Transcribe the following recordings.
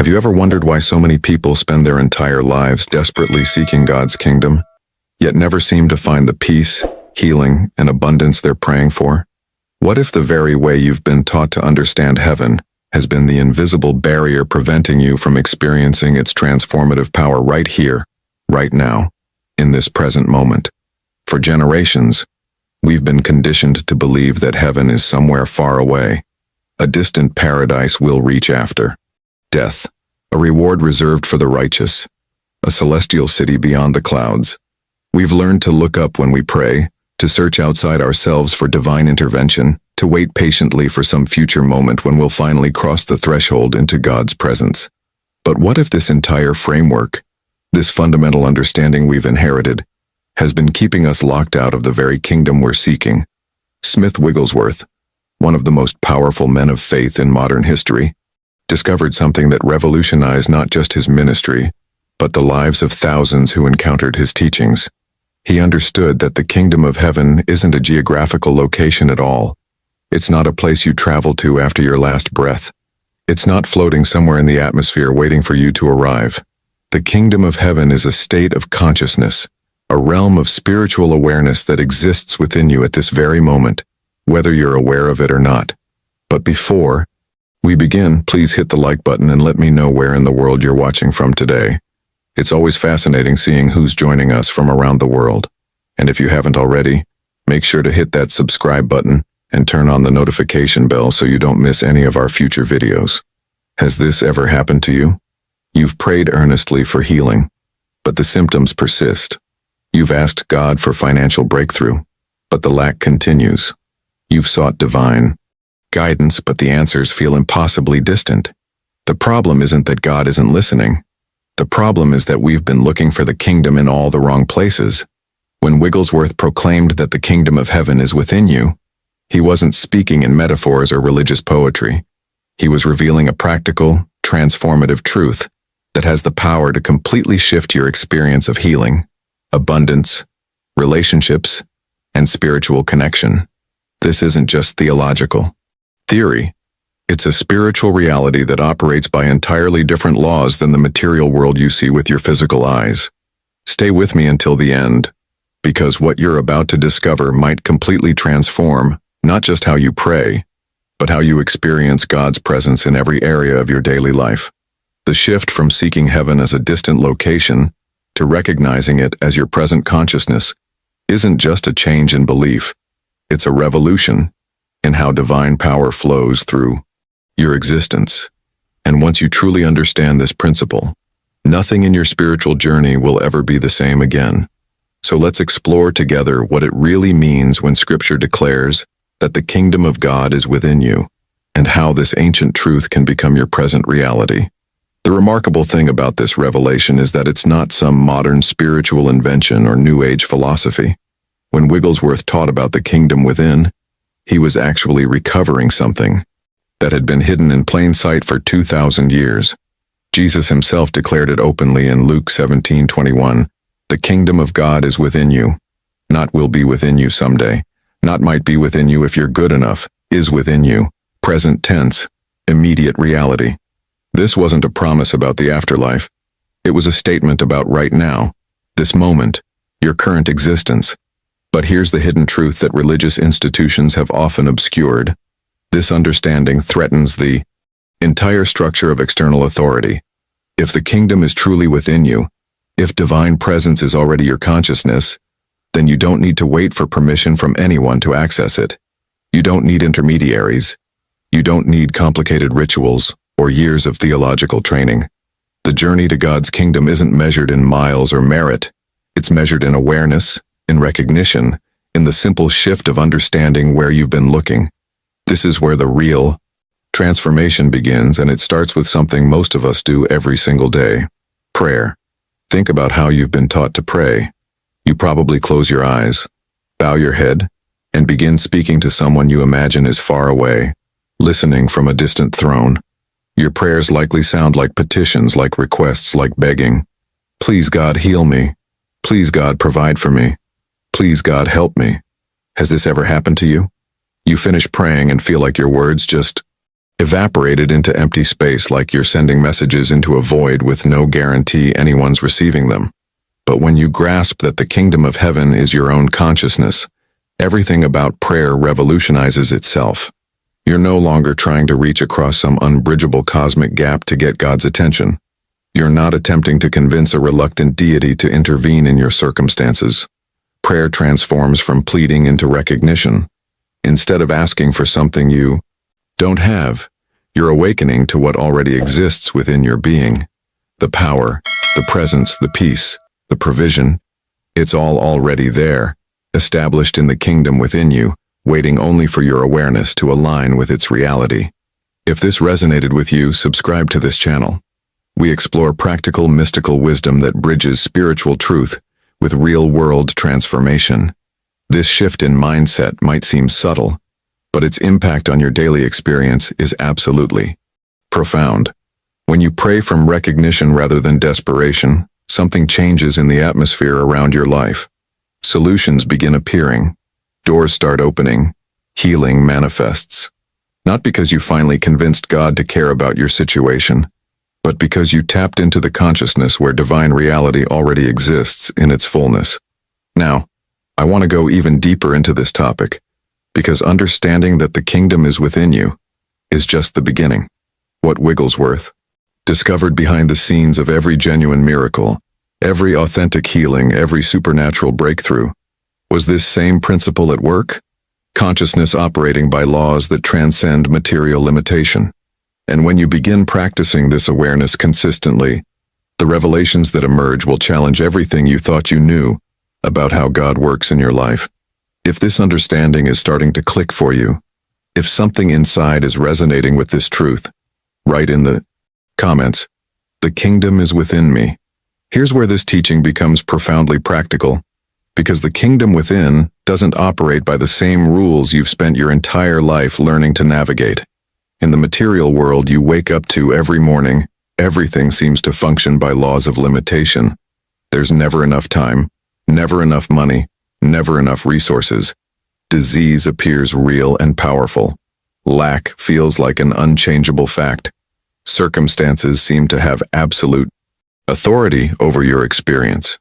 Have you ever wondered why so many people spend their entire lives desperately seeking God's kingdom, yet never seem to find the peace, healing, and abundance they're praying for? What if the very way you've been taught to understand heaven has been the invisible barrier preventing you from experiencing its transformative power right here, right now, in this present moment? For generations, we've been conditioned to believe that heaven is somewhere far away, a distant paradise we'll reach after death, a reward reserved for the righteous, a celestial city beyond the clouds. We've learned to look up when we pray, to search outside ourselves for divine intervention, to wait patiently for some future moment when we'll finally cross the threshold into God's presence. But what if this entire framework, this fundamental understanding we've inherited, has been keeping us locked out of the very kingdom we're seeking? Smith Wigglesworth, one of the most powerful men of faith in modern history, discovered something that revolutionized not just his ministry, but the lives of thousands who encountered his teachings. He understood that the kingdom of heaven isn't a geographical location at all. It's not a place you travel to after your last breath. It's not floating somewhere in the atmosphere waiting for you to arrive. The kingdom of heaven is a state of consciousness, a realm of spiritual awareness that exists within you at this very moment, whether you're aware of it or not. But before we begin, please hit the like button and let me know where in the world you're watching from today. It's always fascinating seeing who's joining us from around the world. And if you haven't already, make sure to hit that subscribe button and turn on the notification bell so you don't miss any of our future videos. Has this ever happened to you? You've prayed earnestly for healing, but the symptoms persist. You've asked God for financial breakthrough, but the lack continues. You've sought divine guidance, but the answers feel impossibly distant. The problem isn't that God isn't listening. The problem is that we've been looking for the kingdom in all the wrong places. When Wigglesworth proclaimed that the kingdom of heaven is within you, he wasn't speaking in metaphors or religious poetry. He was revealing a practical, transformative truth that has the power to completely shift your experience of healing, abundance, relationships, and spiritual connection. This isn't just theological theory. It's a spiritual reality that operates by entirely different laws than the material world you see with your physical eyes. Stay with me until the end, because what you're about to discover might completely transform not just how you pray, but how you experience God's presence in every area of your daily life. The shift from seeking heaven as a distant location to recognizing it as your present consciousness isn't just a change in belief. It's a revolution in how divine power flows through your existence. And once you truly understand this principle, nothing in your spiritual journey will ever be the same again. So let's explore together what it really means when Scripture declares that the kingdom of God is within you, and how this ancient truth can become your present reality. The remarkable thing about this revelation is that it's not some modern spiritual invention or New Age philosophy. When Wigglesworth taught about the kingdom within, he was actually recovering something that had been hidden in plain sight for 2,000 years. Jesus himself declared it openly in Luke 17:21. The kingdom of God is within you, not will be within you someday, not might be within you if you're good enough, is within you. Present tense, immediate reality. This wasn't a promise about the afterlife. It was a statement about right now, this moment, your current existence. But here's the hidden truth that religious institutions have often obscured. This understanding threatens the entire structure of external authority. If the kingdom is truly within you, if divine presence is already your consciousness, then you don't need to wait for permission from anyone to access it. You don't need intermediaries. You don't need complicated rituals or years of theological training. The journey to God's kingdom isn't measured in miles or merit. It's measured in awareness, in recognition, in the simple shift of understanding where you've been looking. This is where the real transformation begins, and it starts with something most of us do every single day: prayer. Think about how you've been taught to pray. You probably close your eyes, bow your head, and begin speaking to someone you imagine is far away, listening from a distant throne. Your prayers likely sound like petitions, like requests, like begging. Please God, heal me. Please God, provide for me. Please God, help me. Has this ever happened to you? You finish praying and feel like your words just evaporated into empty space like you're sending messages into a void with no guarantee anyone's receiving them. But when you grasp that the kingdom of heaven is your own consciousness, everything about prayer revolutionizes itself. You're no longer trying to reach across some unbridgeable cosmic gap to get God's attention. You're not attempting to convince a reluctant deity to intervene in your circumstances. Prayer transforms from pleading into recognition. Instead of asking for something you don't have, you're awakening to what already exists within your being. The power, the presence, the peace, the provision. It's all already there, established in the kingdom within you, waiting only for your awareness to align with its reality. If this resonated with you, subscribe to this channel. We explore practical, mystical wisdom that bridges spiritual truth with real-world transformation. This shift in mindset might seem subtle, but its impact on your daily experience is absolutely profound. When you pray from recognition rather than desperation, something changes in the atmosphere around your life. Solutions begin appearing. Doors start opening. Healing manifests. Not because you finally convinced God to care about your situation, but because you tapped into the consciousness where divine reality already exists in its fullness. Now, I want to go even deeper into this topic, because understanding that the kingdom is within you is just the beginning. What Wigglesworth discovered behind the scenes of every genuine miracle, every authentic healing, every supernatural breakthrough, was this same principle at work: consciousness operating by laws that transcend material limitation. And when you begin practicing this awareness consistently, the revelations that emerge will challenge everything you thought you knew about how God works in your life. If this understanding is starting to click for you, if something inside is resonating with this truth, write in the comments, "The kingdom is within me." Here's where this teaching becomes profoundly practical, because the kingdom within doesn't operate by the same rules you've spent your entire life learning to navigate. In the material world you wake up to every morning, everything seems to function by laws of limitation. There's never enough time, never enough money, never enough resources. Disease appears real and powerful. Lack feels like an unchangeable fact. Circumstances seem to have absolute authority over your experience.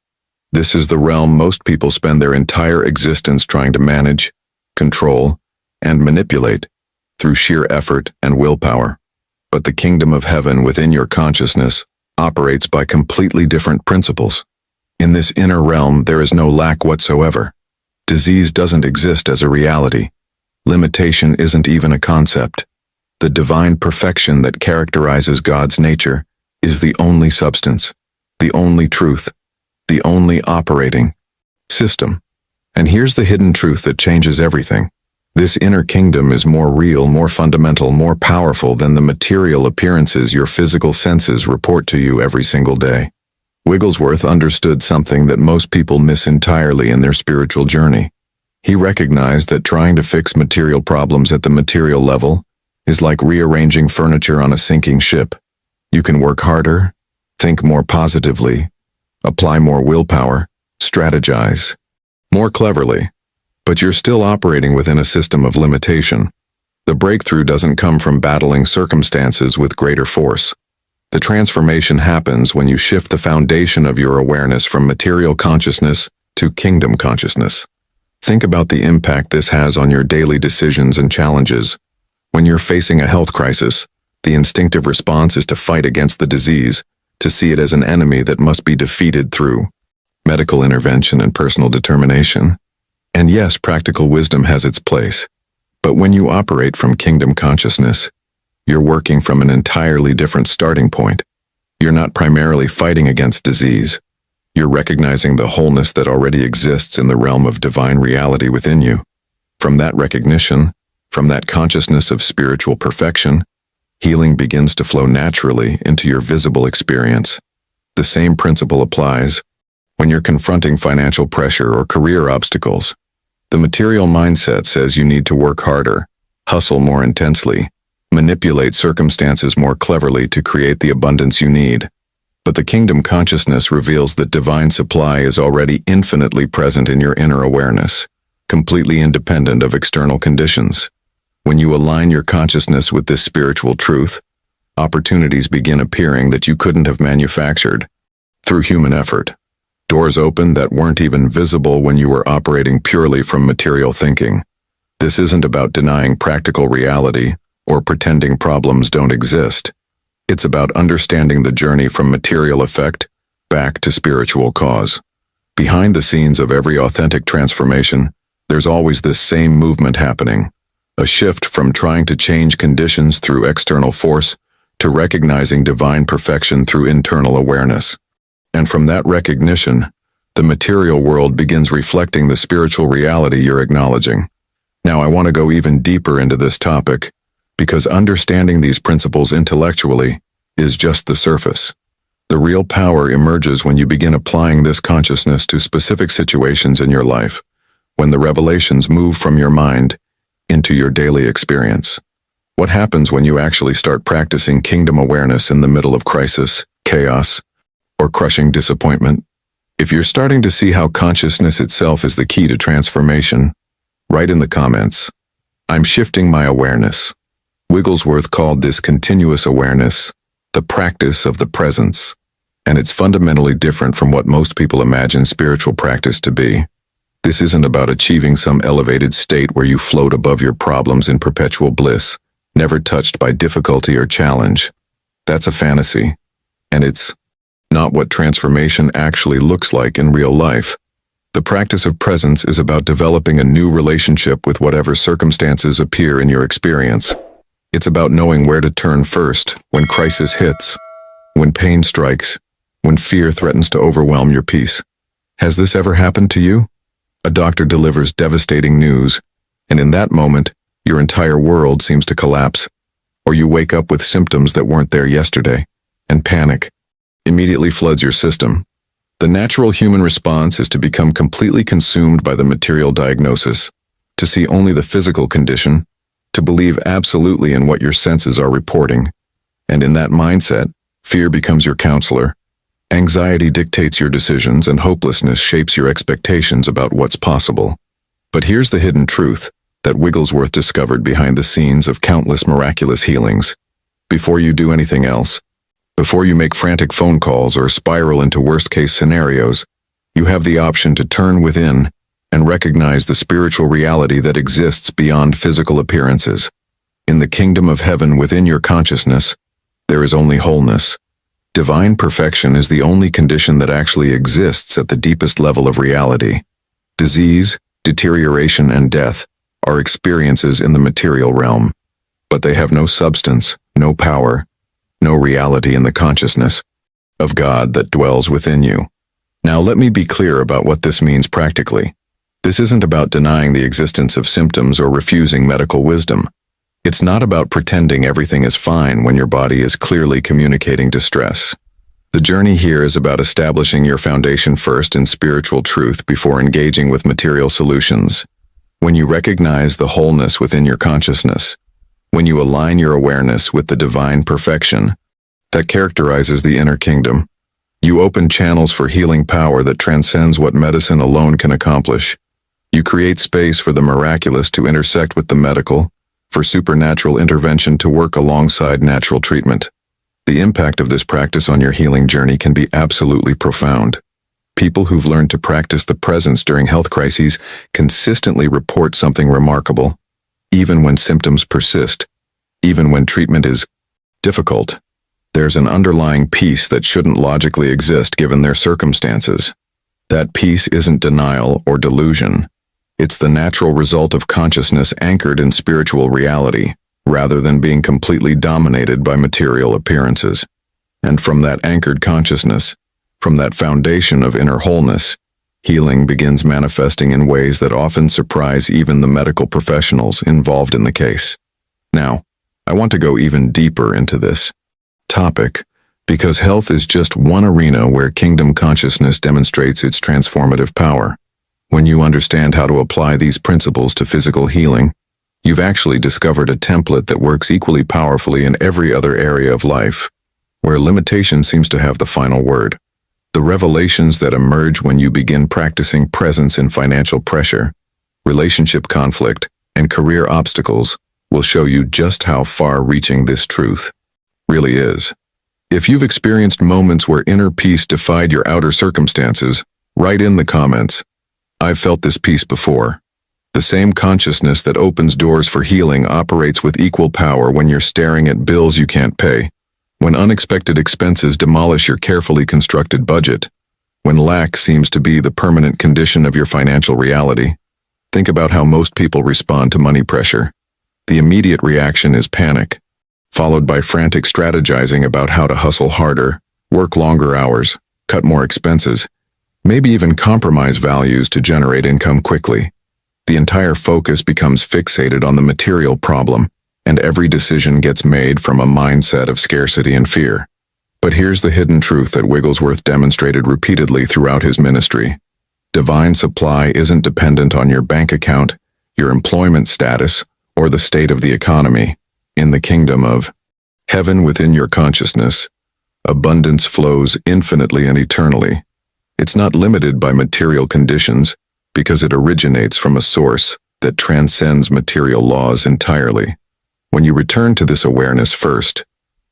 This is the realm most people spend their entire existence trying to manage, control, and manipulate through sheer effort and willpower. But the kingdom of heaven within your consciousness operates by completely different principles. In this inner realm, there is no lack whatsoever. Disease doesn't exist as a reality. Limitation isn't even a concept. The divine perfection that characterizes God's nature is the only substance, the only truth, the only operating system. And here's the hidden truth that changes everything. This inner kingdom is more real, more fundamental, more powerful than the material appearances your physical senses report to you every single day. Wigglesworth understood something that most people miss entirely in their spiritual journey. He recognized that trying to fix material problems at the material level is like rearranging furniture on a sinking ship. You can work harder, think more positively, apply more willpower, strategize more cleverly, but you're still operating within a system of limitation. The breakthrough doesn't come from battling circumstances with greater force. The transformation happens when you shift the foundation of your awareness from material consciousness to kingdom consciousness. Think about the impact this has on your daily decisions and challenges. When you're facing a health crisis, the instinctive response is to fight against the disease, to see it as an enemy that must be defeated through medical intervention and personal determination. And yes, practical wisdom has its place. But when you operate from kingdom consciousness, you're working from an entirely different starting point. You're not primarily fighting against disease. You're recognizing the wholeness that already exists in the realm of divine reality within you. From that recognition, from that consciousness of spiritual perfection, healing begins to flow naturally into your visible experience. The same principle applies when you're confronting financial pressure or career obstacles. The material mindset says you need to work harder, hustle more intensely, manipulate circumstances more cleverly to create the abundance you need. But the kingdom consciousness reveals that divine supply is already infinitely present in your inner awareness, completely independent of external conditions. When you align your consciousness with this spiritual truth, opportunities begin appearing that you couldn't have manufactured through human effort. Doors open that weren't even visible when you were operating purely from material thinking. This isn't about denying practical reality or pretending problems don't exist. It's about understanding the journey from material effect back to spiritual cause. Behind the scenes of every authentic transformation, there's always this same movement happening, a shift from trying to change conditions through external force to recognizing divine perfection through internal awareness. And from that recognition, the material world begins reflecting the spiritual reality you're acknowledging. Now I want to go even deeper into this topic, because understanding these principles intellectually is just the surface. The real power emerges when you begin applying this consciousness to specific situations in your life, when the revelations move from your mind into your daily experience. What happens when you actually start practicing kingdom awareness in the middle of crisis, chaos, or crushing disappointment? If you're starting to see how consciousness itself is the key to transformation, write in the comments, "I'm shifting my awareness." Wigglesworth called this continuous awareness the practice of the presence, and it's fundamentally different from what most people imagine spiritual practice to be. This isn't about achieving some elevated state where you float above your problems in perpetual bliss, never touched by difficulty or challenge. That's a fantasy, and it's not what transformation actually looks like in real life. The practice of presence is about developing a new relationship with whatever circumstances appear in your experience. It's about knowing where to turn first when crisis hits, when pain strikes, when fear threatens to overwhelm your peace. Has this ever happened to you? A doctor delivers devastating news, and in that moment, your entire world seems to collapse. Or you wake up with symptoms that weren't there yesterday, and panic immediately floods your system. The natural human response is to become completely consumed by the material diagnosis, to see only the physical condition, to believe absolutely in what your senses are reporting. And in that mindset, fear becomes your counselor, anxiety dictates your decisions, and hopelessness shapes your expectations about what's possible. But here's the hidden truth that Wigglesworth discovered behind the scenes of countless miraculous healings. Before you do anything else, before you make frantic phone calls or spiral into worst-case scenarios, you have the option to turn within and recognize the spiritual reality that exists beyond physical appearances. In the kingdom of heaven within your consciousness, there is only wholeness. Divine perfection is the only condition that actually exists at the deepest level of reality. Disease, deterioration, and death are experiences in the material realm, but they have no substance, no power, no reality in the consciousness of God that dwells within you. Now let me be clear about what this means practically. This isn't about denying the existence of symptoms or refusing medical wisdom. It's not about pretending everything is fine when your body is clearly communicating distress. The journey here is about establishing your foundation first in spiritual truth before engaging with material solutions. When you recognize the wholeness within your consciousness, when you align your awareness with the divine perfection that characterizes the inner kingdom, you open channels for healing power that transcends what medicine alone can accomplish. You create space for the miraculous to intersect with the medical, for supernatural intervention to work alongside natural treatment. The impact of this practice on your healing journey can be absolutely profound. People who've learned to practice the presence during health crises consistently report something remarkable. Even when symptoms persist, even when treatment is difficult, there's an underlying peace that shouldn't logically exist given their circumstances. That peace isn't denial or delusion. It's the natural result of consciousness anchored in spiritual reality, rather than being completely dominated by material appearances. And from that anchored consciousness, from that foundation of inner wholeness, healing begins manifesting in ways that often surprise even the medical professionals involved in the case. Now, I want to go even deeper into this topic, because health is just one arena where kingdom consciousness demonstrates its transformative power. When you understand how to apply these principles to physical healing, you've actually discovered a template that works equally powerfully in every other area of life, where limitation seems to have the final word. The revelations that emerge when you begin practicing presence in financial pressure, relationship conflict, and career obstacles will show you just how far-reaching this truth really is. If you've experienced moments where inner peace defied your outer circumstances, write in the comments, "I've felt this peace before." The same consciousness that opens doors for healing operates with equal power when you're staring at bills you can't pay, when unexpected expenses demolish your carefully constructed budget, when lack seems to be the permanent condition of your financial reality. Think about how most people respond to money pressure. The immediate reaction is panic, followed by frantic strategizing about how to hustle harder, work longer hours, cut more expenses, maybe even compromise values to generate income quickly. The entire focus becomes fixated on the material problem, and every decision gets made from a mindset of scarcity and fear. But here's the hidden truth that Wigglesworth demonstrated repeatedly throughout his ministry. Divine supply isn't dependent on your bank account, your employment status, or the state of the economy. In the kingdom of heaven within your consciousness, abundance flows infinitely and eternally. It's not limited by material conditions because it originates from a source that transcends material laws entirely. When you return to this awareness first,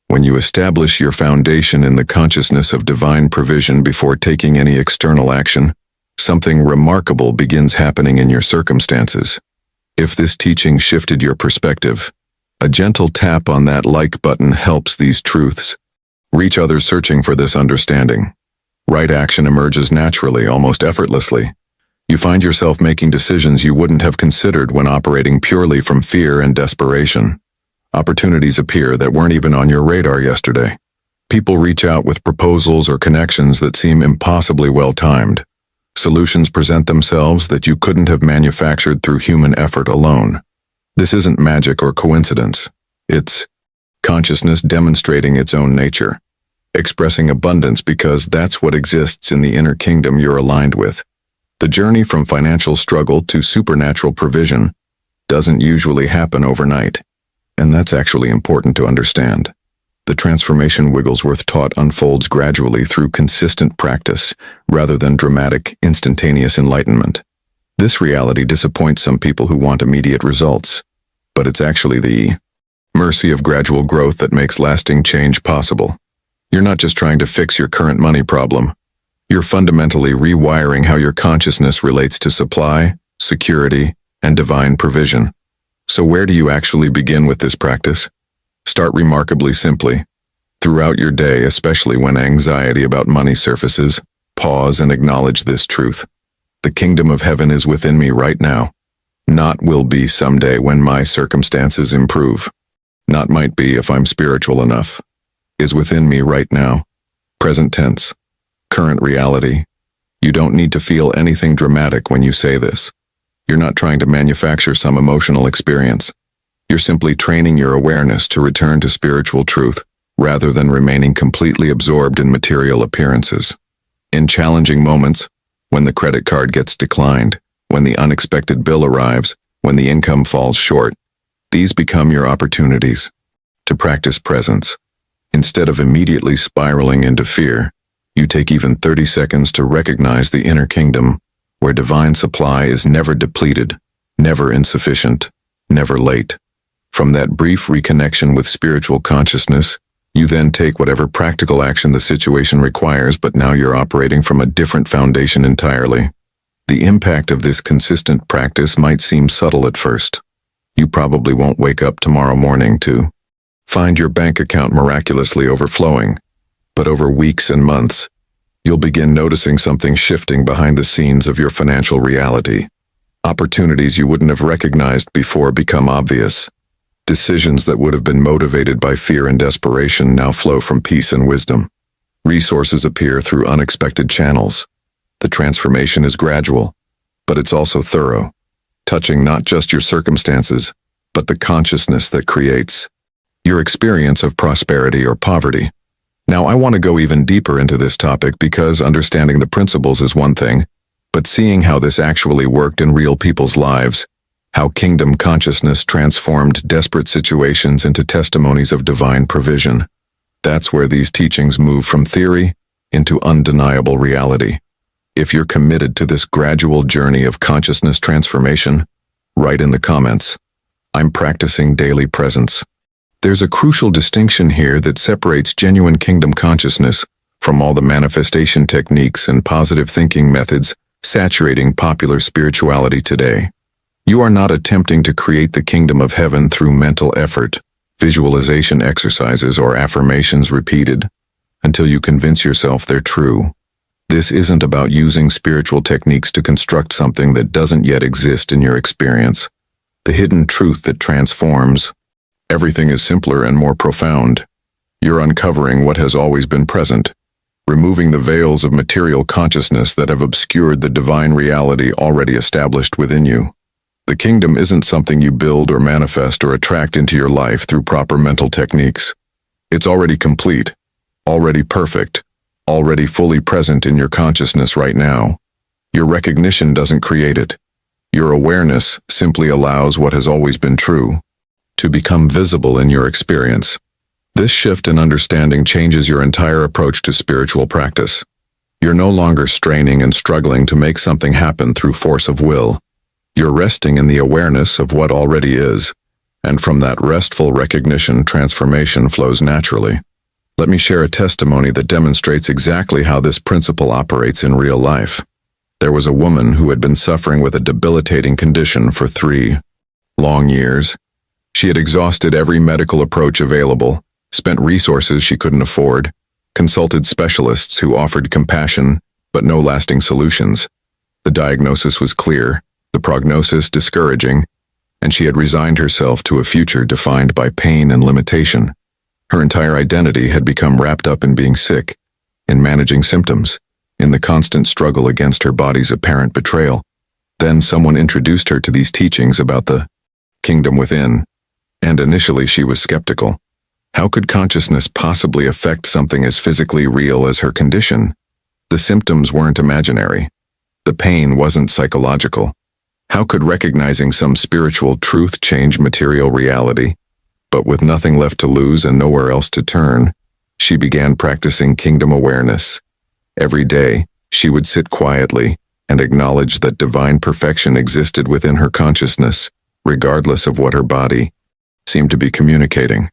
when you establish your foundation in the consciousness of divine provision before taking any external action, something remarkable begins happening in your circumstances. If this teaching shifted your perspective, a gentle tap on that like button helps these truths reach others searching for this understanding. Right action emerges naturally, almost effortlessly. You find yourself making decisions you wouldn't have considered when operating purely from fear and desperation. Opportunities appear that weren't even on your radar yesterday. People reach out with proposals or connections that seem impossibly well-timed. Solutions present themselves that you couldn't have manufactured through human effort alone. This isn't magic or coincidence. It's consciousness demonstrating its own nature, expressing abundance because that's what exists in the inner kingdom you're aligned with. The journey from financial struggle to supernatural provision doesn't usually happen overnight, and that's actually important to understand. The transformation Wigglesworth taught unfolds gradually through consistent practice, rather than dramatic, instantaneous enlightenment. This reality disappoints some people who want immediate results, but it's actually the mercy of gradual growth that makes lasting change possible. You're not just trying to fix your current money problem. You're fundamentally rewiring how your consciousness relates to supply, security, and divine provision. So where do you actually begin with this practice? Start remarkably simply. Throughout your day, especially when anxiety about money surfaces, pause and acknowledge this truth. The kingdom of heaven is within me right now. Not will be someday when my circumstances improve. Not might be if I'm spiritual enough. Is within me right now. Present tense. Current reality. You don't need to feel anything dramatic when you say this. You're not trying to manufacture some emotional experience. You're simply training your awareness to return to spiritual truth rather than remaining completely absorbed in material appearances. In challenging moments, when the credit card gets declined, when the unexpected bill arrives, when the income falls short, these become your opportunities to practice presence. Instead of immediately spiraling into fear, you take even 30 seconds to recognize the inner kingdom, where divine supply is never depleted, never insufficient, never late. From that brief reconnection with spiritual consciousness, you then take whatever practical action the situation requires, but now you're operating from a different foundation entirely. The impact of this consistent practice might seem subtle at first. You probably won't wake up tomorrow morning to find your bank account miraculously overflowing, but over weeks and months, you'll begin noticing something shifting behind the scenes of your financial reality. Opportunities you wouldn't have recognized before become obvious. Decisions that would have been motivated by fear and desperation now flow from peace and wisdom. Resources appear through unexpected channels. The transformation is gradual, but it's also thorough, touching not just your circumstances, but the consciousness that creates your experience of prosperity or poverty. Now, I want to go even deeper into this topic because understanding the principles is one thing, but seeing how this actually worked in real people's lives, how kingdom consciousness transformed desperate situations into testimonies of divine provision, that's where these teachings move from theory into undeniable reality. If you're committed to this gradual journey of consciousness transformation, write in the comments, I'm practicing daily presence. There's a crucial distinction here that separates genuine kingdom consciousness from all the manifestation techniques and positive thinking methods saturating popular spirituality today. You are not attempting to create the kingdom of heaven through mental effort, visualization exercises, or affirmations repeated until you convince yourself they're true. This isn't about using spiritual techniques to construct something that doesn't yet exist in your experience. The hidden truth that transforms. Everything is simpler and more profound. You're uncovering what has always been present, removing the veils of material consciousness that have obscured the divine reality already established within you. The kingdom isn't something you build or manifest or attract into your life through proper mental techniques. It's already complete, already perfect, already fully present in your consciousness right now. Your recognition doesn't create it. Your awareness simply allows what has always been true to become visible in your experience. This shift in understanding changes your entire approach to spiritual practice. You're no longer straining and struggling to make something happen through force of will. You're resting in the awareness of what already is, and from that restful recognition, transformation flows naturally. Let me share a testimony that demonstrates exactly how this principle operates in real life. There was a woman who had been suffering with a debilitating condition for 3 long years. She had exhausted every medical approach available, spent resources she couldn't afford, consulted specialists who offered compassion but no lasting solutions. The diagnosis was clear, the prognosis discouraging, and she had resigned herself to a future defined by pain and limitation. Her entire identity had become wrapped up in being sick, in managing symptoms, in the constant struggle against her body's apparent betrayal. Then someone introduced her to these teachings about the kingdom within, and initially she was skeptical. How could consciousness possibly affect something as physically real as her condition? The symptoms weren't imaginary. The pain wasn't psychological. How could recognizing some spiritual truth change material reality? But with nothing left to lose and nowhere else to turn, she began practicing kingdom awareness. Every day, she would sit quietly and acknowledge that divine perfection existed within her consciousness, regardless of what her body seemed to be communicating.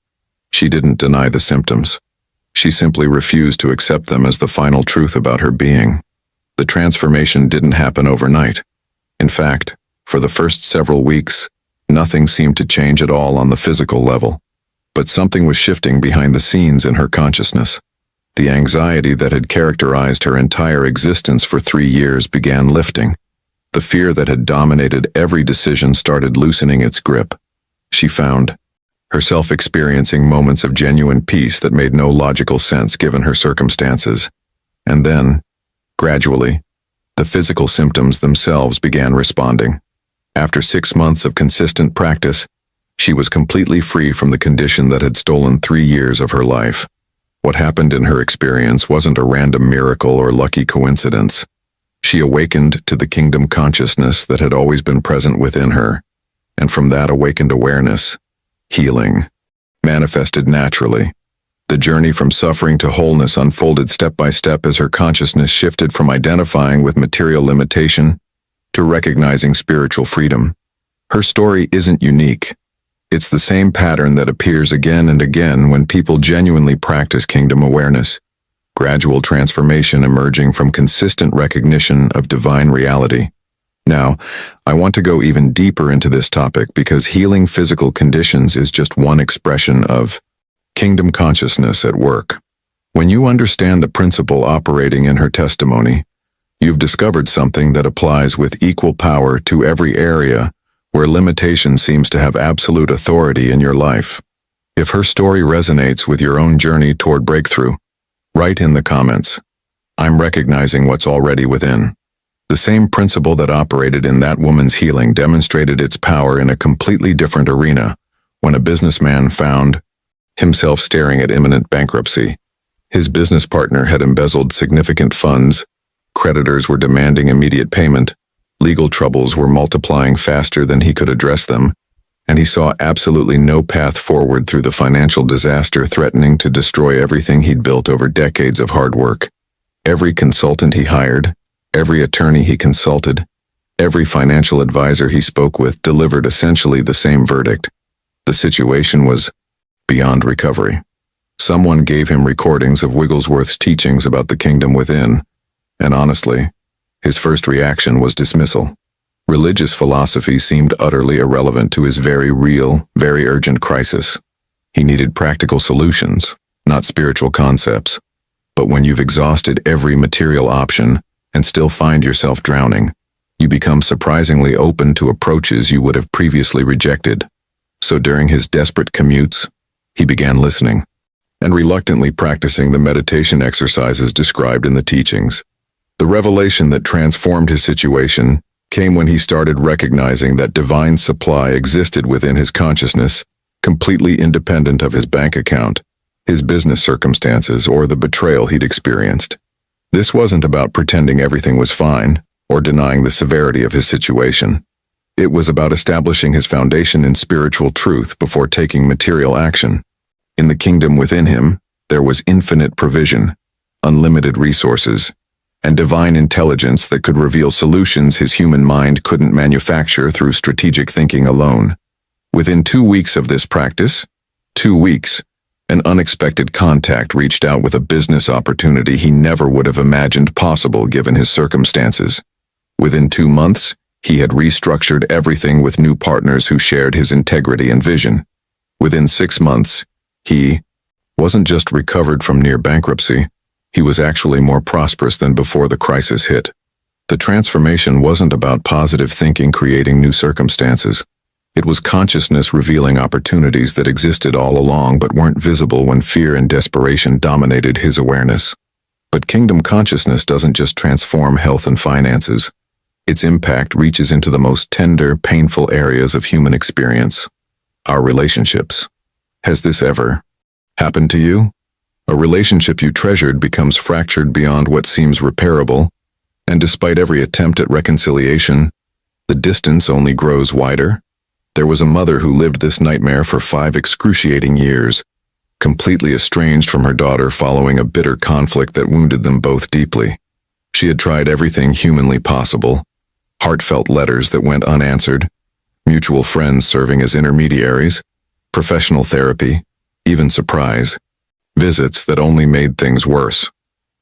She didn't deny the symptoms. She simply refused to accept them as the final truth about her being. The transformation didn't happen overnight. In fact, for the first several weeks, nothing seemed to change at all on the physical level. But something was shifting behind the scenes in her consciousness. The anxiety that had characterized her entire existence for 3 years began lifting. The fear that had dominated every decision started loosening its grip. She found herself experiencing moments of genuine peace that made no logical sense given her circumstances. And then, gradually, the physical symptoms themselves began responding. After 6 months of consistent practice, she was completely free from the condition that had stolen 3 years of her life. What happened in her experience wasn't a random miracle or lucky coincidence. She awakened to the kingdom consciousness that had always been present within her, and from that awakened awareness, healing manifested naturally. The journey from suffering to wholeness unfolded step by step as her consciousness shifted from identifying with material limitation to recognizing spiritual freedom. Her story isn't unique. It's the same pattern that appears again and again when people genuinely practice kingdom awareness. Gradual transformation emerging from consistent recognition of divine reality. Now, I want to go even deeper into this topic because healing physical conditions is just one expression of kingdom consciousness at work. When you understand the principle operating in her testimony, you've discovered something that applies with equal power to every area where limitation seems to have absolute authority in your life. If her story resonates with your own journey toward breakthrough, write in the comments, "I'm recognizing what's already within." The same principle that operated in that woman's healing demonstrated its power in a completely different arena when a businessman found himself staring at imminent bankruptcy. His business partner had embezzled significant funds, creditors were demanding immediate payment, legal troubles were multiplying faster than he could address them, and he saw absolutely no path forward through the financial disaster threatening to destroy everything he'd built over decades of hard work. Every consultant he hired, every attorney he consulted, Every financial advisor he spoke with delivered essentially the same verdict. The situation was beyond recovery. Someone gave him recordings of Wigglesworth's teachings about the kingdom within, and honestly, his first reaction was dismissal. Religious philosophy seemed utterly irrelevant to his very real, very urgent crisis. He needed practical solutions, not spiritual concepts. But when you've exhausted every material option and still find yourself drowning, you become surprisingly open to approaches you would have previously rejected. So during his desperate commutes, he began listening and reluctantly practicing the meditation exercises described in the teachings. The revelation that transformed his situation came when he started recognizing that divine supply existed within his consciousness, completely independent of his bank account, his business circumstances, or the betrayal he'd experienced. This wasn't about pretending everything was fine or denying the severity of his situation. It was about establishing his foundation in spiritual truth before taking material action. In the kingdom within him, there was infinite provision, unlimited resources, and divine intelligence that could reveal solutions his human mind couldn't manufacture through strategic thinking alone. Within 2 weeks of this practice, 2 weeks, an unexpected contact reached out with a business opportunity he never would have imagined possible given his circumstances. Within 2 months, he had restructured everything with new partners who shared his integrity and vision. Within 6 months, he wasn't just recovered from near bankruptcy, he was actually more prosperous than before the crisis hit. The transformation wasn't about positive thinking creating new circumstances. It was consciousness revealing opportunities that existed all along but weren't visible when fear and desperation dominated his awareness. But kingdom consciousness doesn't just transform health and finances. Its impact reaches into the most tender, painful areas of human experience. Our relationships. Has this ever happened to you? A relationship you treasured becomes fractured beyond what seems repairable, and despite every attempt at reconciliation, the distance only grows wider. There was a mother who lived this nightmare for 5 excruciating years, completely estranged from her daughter following a bitter conflict that wounded them both deeply. She had tried everything humanly possible, heartfelt letters that went unanswered, mutual friends serving as intermediaries, professional therapy, even surprise visits that only made things worse.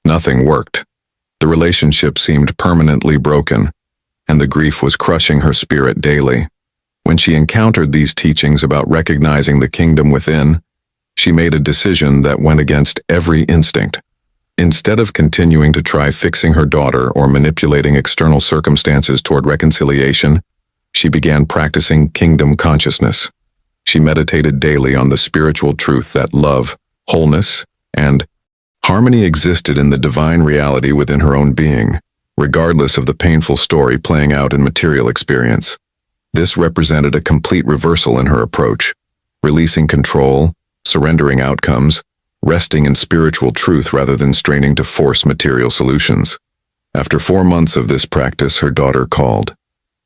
Nothing worked. The relationship seemed permanently broken, and the grief was crushing her spirit daily. When she encountered these teachings about recognizing the kingdom within, she made a decision that went against every instinct. Instead of continuing to try fixing her daughter or manipulating external circumstances toward reconciliation, she began practicing kingdom consciousness. She meditated daily on the spiritual truth that love, wholeness, and harmony existed in the divine reality within her own being, regardless of the painful story playing out in material experience. This represented a complete reversal in her approach, releasing control, surrendering outcomes, resting in spiritual truth rather than straining to force material solutions. After 4 months of this practice, her daughter called.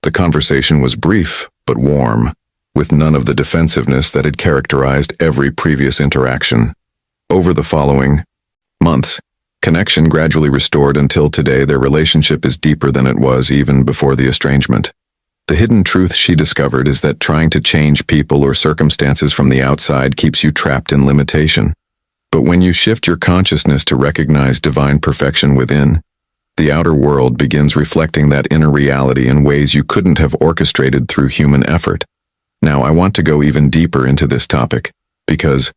The conversation was brief but warm, with none of the defensiveness that had characterized every previous interaction. Over the following months, connection gradually restored until today their relationship is deeper than it was even before the estrangement. The hidden truth she discovered is that trying to change people or circumstances from the outside keeps you trapped in limitation. But when you shift your consciousness to recognize divine perfection within, the outer world begins reflecting that inner reality in ways you couldn't have orchestrated through human effort. Now, I want to go even deeper into this topic, because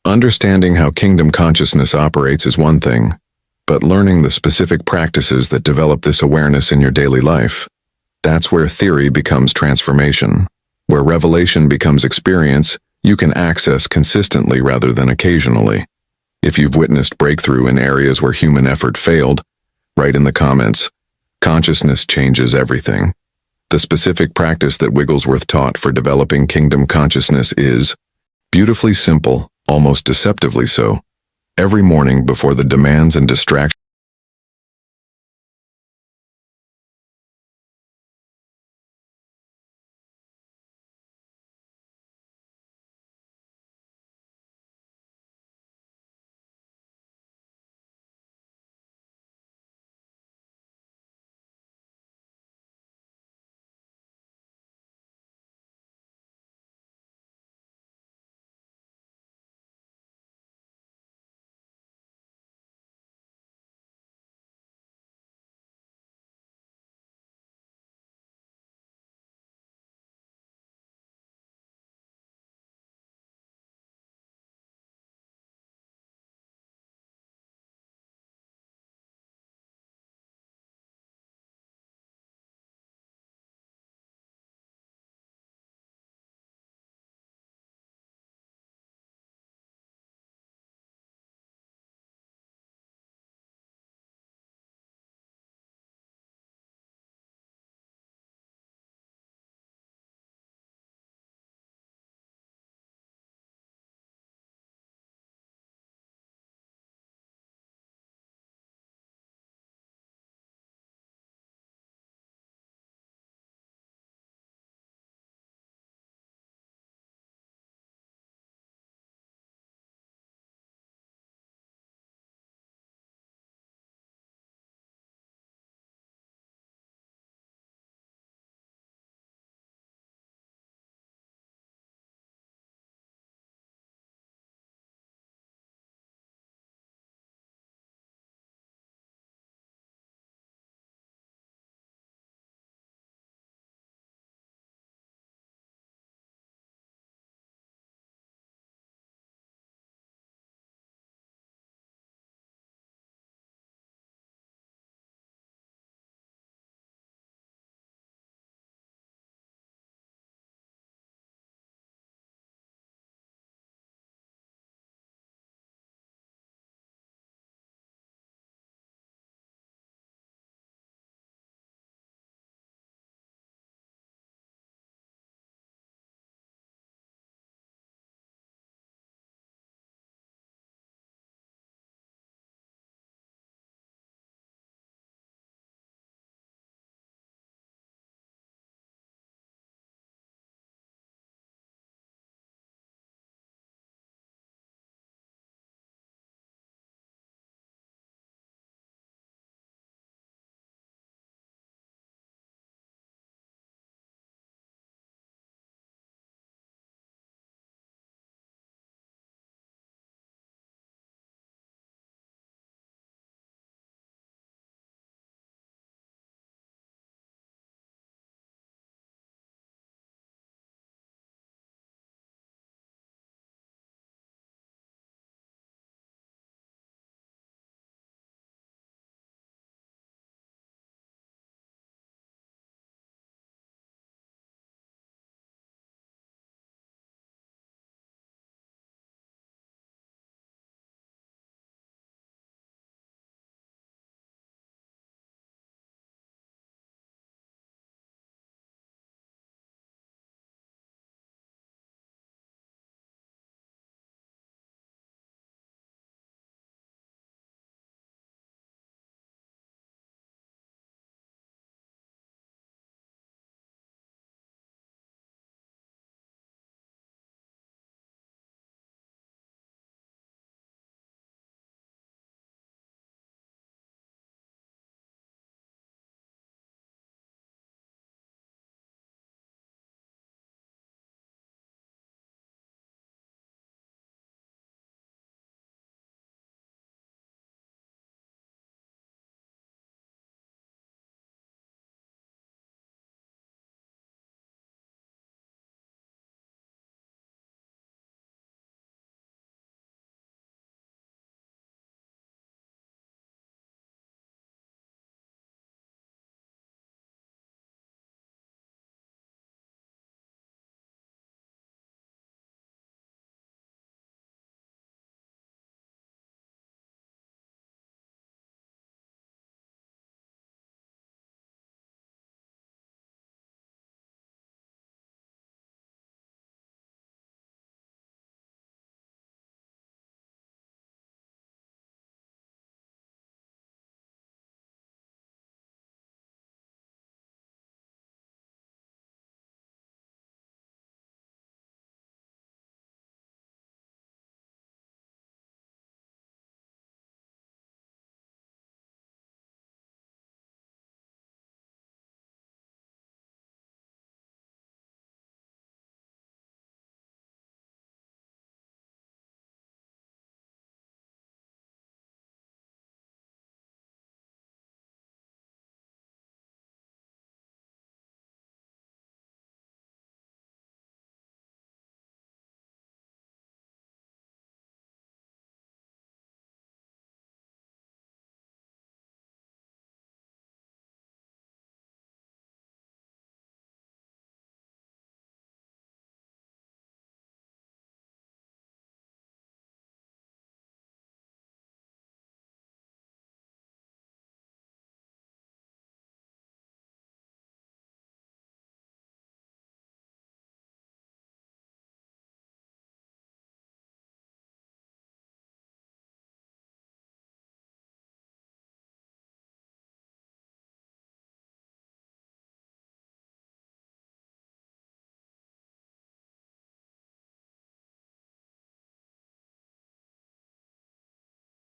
understanding how kingdom consciousness operates is one thing, but learning the specific practices that develop this awareness in your daily life, that's where theory becomes transformation. Where revelation becomes experience, you can access consistently rather than occasionally. If you've witnessed breakthrough in areas where human effort failed, write in the comments, consciousness changes everything. The specific practice that Wigglesworth taught for developing kingdom consciousness is beautifully simple, almost deceptively so. Every morning before the demands and distractions